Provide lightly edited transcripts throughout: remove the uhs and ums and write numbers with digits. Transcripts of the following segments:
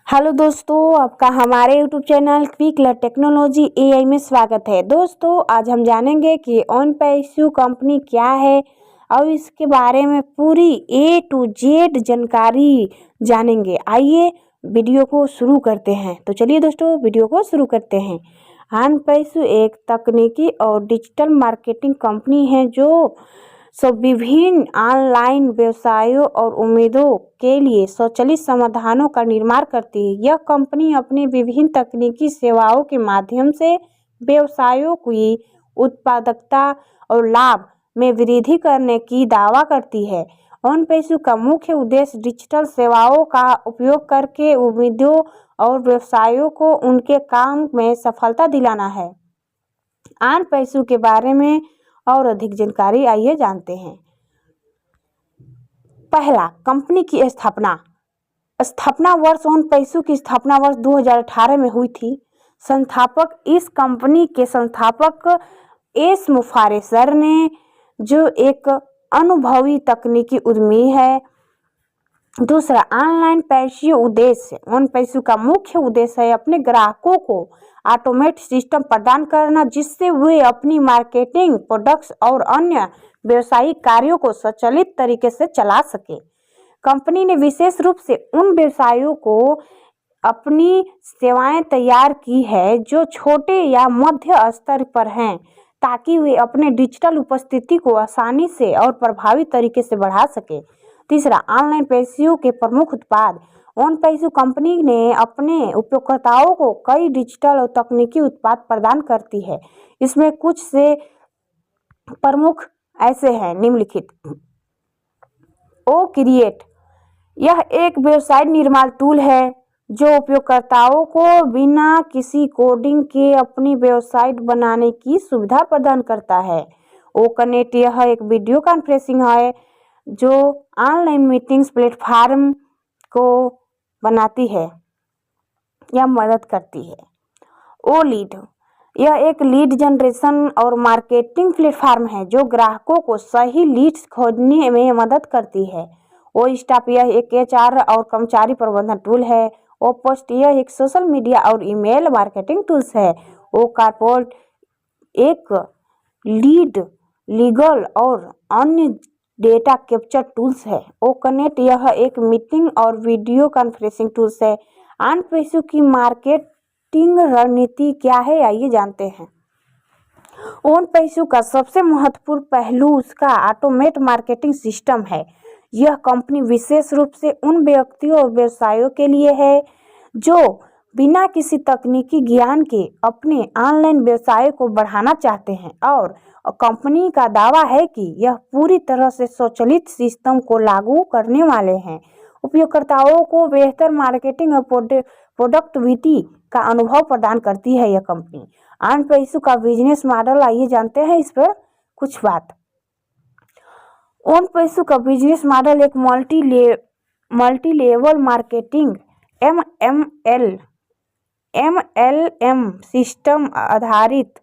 Hello दोस्तों, आपका हमारे YouTube channel quick learn technology AI में स्वागत है। दोस्तों, आज हम जानेंगे कि ओनपैसू कंपनी क्या है और इसके बारे में पूरी ए टू जेड जानकारी जानेंगे। आइए वीडियो को शुरू करते हैं। तो चलिए दोस्तों, वीडियो को शुरू करते हैं। ओनपैसू एक तकनीकी और डिजिटल मार्केटिंग कंपनी है जो विभिन्न ऑनलाइन व्यवसायों और उम्मीदों के लिए स्वचालित समाधानों का निर्माण करती है। यह कंपनी अपनी विभिन्न तकनीकी सेवाओं के माध्यम से व्यवसायों की उत्पादकता और लाभ में वृद्धि करने की दावा करती है। ओनपैसू का मुख्य उद्देश्य डिजिटल सेवाओं का उपयोग करके उम्मीदों और व्यवसायों को उनके काम में सफलता दिलाना है। ओनपैसू के बारे में और अधिक जानकारी आइए जानते हैं। पहला, कंपनी की स्थापना वर्ष। ओनपैसू की स्थापना वर्ष 2018 में हुई थी। संस्थापक, इस कंपनी के संस्थापक एस मुफारेसर ने, जो एक अनुभवी तकनीकी उद्यमी है। दूसरा, ऑनलाइन पैसे उद्देश्य। ओनपैसू का मुख्य उद्देश्य है अपने ग्राहकों को ऑटोमेट सिस्टम प्रदान करना जिससे वे अपनी मार्केटिंग, प्रोडक्ट्स और अन्य व्यवसायिक कार्यों को स्वचालित तरीके से चला सके। कंपनी ने विशेष रूप से उन व्यवसायों को अपनी सेवाएं तैयार की है जो छोटे या मध्य स्तर पर हैं, ताकि वे अपने डिजिटल उपस्थिति को आसानी से और प्रभावी तरीके से बढ़ा सके। तीसरा, ऑनलाइन पैसों के प्रमुख उत्पाद। ओनपैसू कंपनी ने अपने उपयोगकर्ताओं को कई डिजिटल और तकनीकी उत्पाद प्रदान करती है। इसमें कुछ से प्रमुख ऐसे हैं निम्नलिखित। ओ क्रिएट, यह एक वेबसाइट निर्माण टूल है जो उपयोगकर्ताओं को बिना किसी कोडिंग के अपनी वेबसाइट बनाने की सुविधा प्रदान करता है। ओ कनेक्ट, यह एक वीडियो कॉन्फ्रेंसिंग है जो ऑनलाइन मीटिंग्स प्लेटफॉर्म को बनाती है या मदद करती है। ओ लीड, यह एक लीड जनरेशन और मार्केटिंग प्लेटफॉर्म है जो ग्राहकों को सही लीड्स खोजने में मदद करती है। ओ स्टाफ, यह एक एचआर और कर्मचारी प्रबंधन टूल है। ओ पोस्ट, यह एक सोशल मीडिया और ईमेल मार्केटिंग टूल्स है। ओ कॉर्पोरेट, एक लीगल और अन्य डेटा कैप्चर टूल्स है। ओ कनेक्ट, यह एक मीटिंग और वीडियो कॉन्फ्रेंसिंग टूल्स है। ओनपैसू की मार्केटिंग रणनीति क्या है, आइए जानते हैं। ओनपैसू का सबसे महत्वपूर्ण पहलू उसका ऑटोमेट मार्केटिंग सिस्टम है। यह कंपनी विशेष रूप से उन व्यक्तियों और व्यवसायों के लिए है जो बिना किसी तकनीकी ज्ञान के अपने ऑनलाइन व्यवसाय को बढ़ाना चाहते हैं, और कंपनी का दावा है कि यह पूरी तरह से स्वचालित सिस्टम को लागू करने वाले हैं। उपयोगकर्ताओं को बेहतर मार्केटिंग और प्रोडक्टिविटी का अनुभव प्रदान करती है यह कंपनी। ओनपैसू का बिजनेस मॉडल, आइए जानते हैं इस पर कुछ बात। ओनपैसू का बिजनेस मॉडल एक multi level marketing MLM system आधारित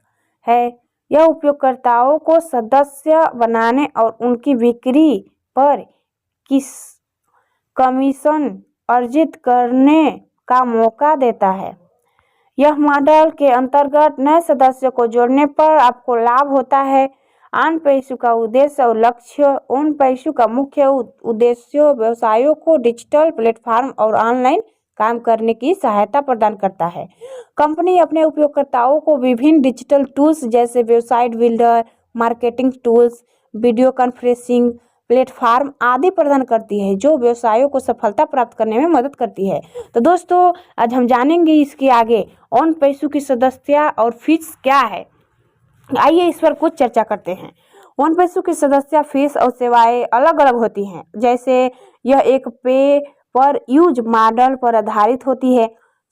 है। यह उपयोगकर्ताओं को सदस्य बनाने और उनकी बिक्री पर कमीशन अर्जित करने का मौका देता है। यह मॉडल के अंतर्गत नए सदस्यों को जोड़ने पर आपको लाभ होता है। ओनपैसू का उद्देश्य और लक्ष्य। ओनपैसू का मुख्य उद्देश्य व्यवसायों को डिजिटल प्लेटफॉर्म और ऑनलाइन काम करने की सहायता प्रदान करता है। कंपनी अपने उपयोगकर्ताओं को विभिन्न डिजिटल टूल्स जैसे website builder, marketing tools, video conferencing platform आदि प्रदान करती है जो व्यवसायों को सफलता प्राप्त करने में मदद करती है। तो दोस्तों, आज हम जानेंगे इसके आगे ओनपैसू की सदस्यता और फीस क्या है। आइए इस पर कुछ चर्चा करते हैं। ओनपैसू की सदस्यता फीस और सेवाएं अलग अलग होती हैं। जैसे यह एक पे पर यूज मॉडल पर आधारित होती है।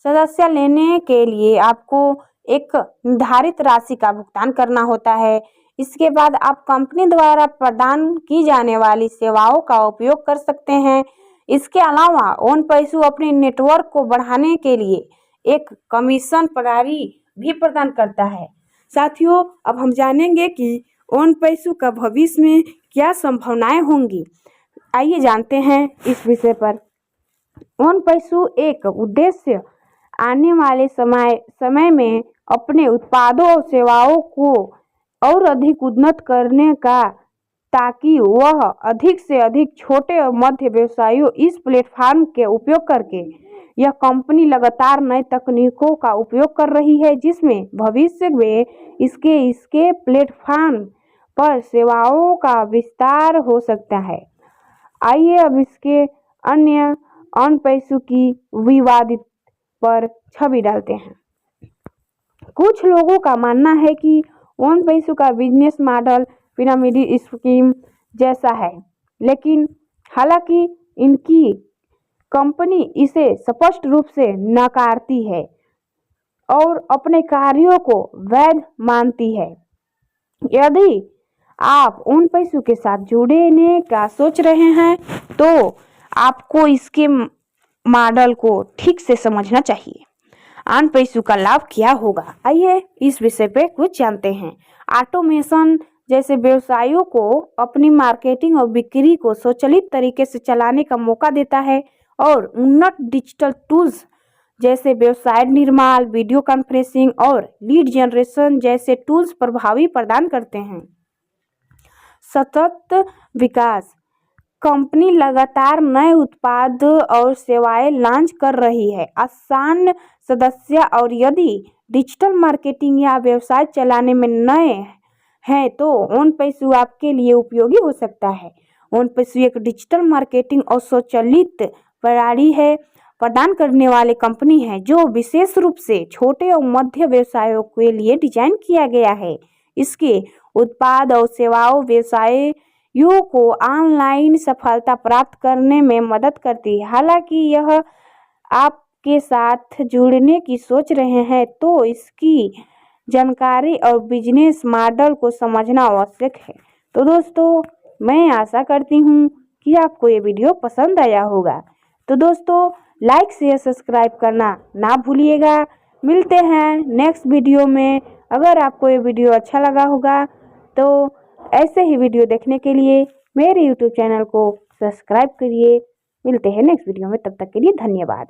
सदस्यता लेने के लिए आपको एक निर्धारित राशि का भुगतान करना होता है। इसके बाद आप कंपनी द्वारा प्रदान की जाने वाली सेवाओं का उपयोग कर सकते हैं। इसके अलावा ओनपैसू अपने नेटवर्क को बढ़ाने के लिए एक कमीशन प्रणाली भी प्रदान करता है। साथियों, अब हम जानेंगे कि ओनपैसू का भविष्य में क्या संभावनाएं होंगी। आइए जानते हैं इस विषय पर। ओन पैसू एक उद्देश्य आने वाले समय में अपने उत्पादों और सेवाओं को और अधिक उन्नत करने का, ताकि वह अधिक से अधिक छोटे और मध्य व्यवसायियों इस प्लेटफॉर्म के उपयोग करके। यह कंपनी लगातार नए तकनीकों का उपयोग कर रही है, जिसमें भविष्य में इसके प्लेटफॉर्म पर सेवाओं का विस्तार हो सकता है। आइए अब इसके अन्य ओन पैसू की विवादित पर छवि डालते हैं। कुछ लोगों का मानना है कि ओन पैसू का बिजनेस मॉडल पिरामिड स्कीम जैसा है, लेकिन हालांकि इनकी कंपनी इसे स्पष्ट रूप से नकारती है और अपने कार्यों को वैध मानती है। यदि आप ओन पैसू के साथ जुड़ने का सोच रहे हैं तो आपको इसके मॉडल को ठीक से समझना चाहिए। ओन पैसू का लाभ क्या होगा, आइए इस विषय पे कुछ जानते हैं। ऑटोमेशन जैसे व्यवसायों को अपनी मार्केटिंग और बिक्री को स्वचालित तरीके से चलाने का मौका देता है और उन्नत डिजिटल टूल्स जैसे वेबसाइट निर्माण, वीडियो कॉन्फ्रेंसिंग और लीड जनरेशन जैसे टूल्स प्रभावी प्रदान करते हैं। सतत विकास, कंपनी लगातार नए उत्पाद और सेवाएं लॉन्च कर रही है। आसान सदस्य, और यदि डिजिटल मार्केटिंग या व्यवसाय चलाने में नए हैं तो ओन पैसू आपके लिए उपयोगी हो सकता है। ओन पैसू एक डिजिटल मार्केटिंग और स्वचालित प्रणाली है प्रदान करने वाली कंपनी है, जो विशेष रूप से छोटे और मध्य व्यवसायों के लिए डिजाइन किया गया है। इसके उत्पाद और सेवाओं व्यवसायों को ऑनलाइन सफलता प्राप्त करने में मदद करती है। हालांकि यह आपके साथ जुड़ने की सोच रहे हैं तो इसकी जानकारी और बिजनेस मॉडल को समझना आवश्यक है। तो दोस्तों, मैं आशा करती हूँ कि आपको ये वीडियो पसंद आया होगा। तो दोस्तों, लाइक शेयर सब्सक्राइब करना ना भूलिएगा। मिलते हैं नेक्स्ट वीडियो में। अगर आपको ये वीडियो अच्छा लगा होगा तो ऐसे ही वीडियो देखने के लिए मेरे यूट्यूब चैनल को सब्सक्राइब करिए। मिलते हैं नेक्स्ट वीडियो में, तब तक के लिए धन्यवाद।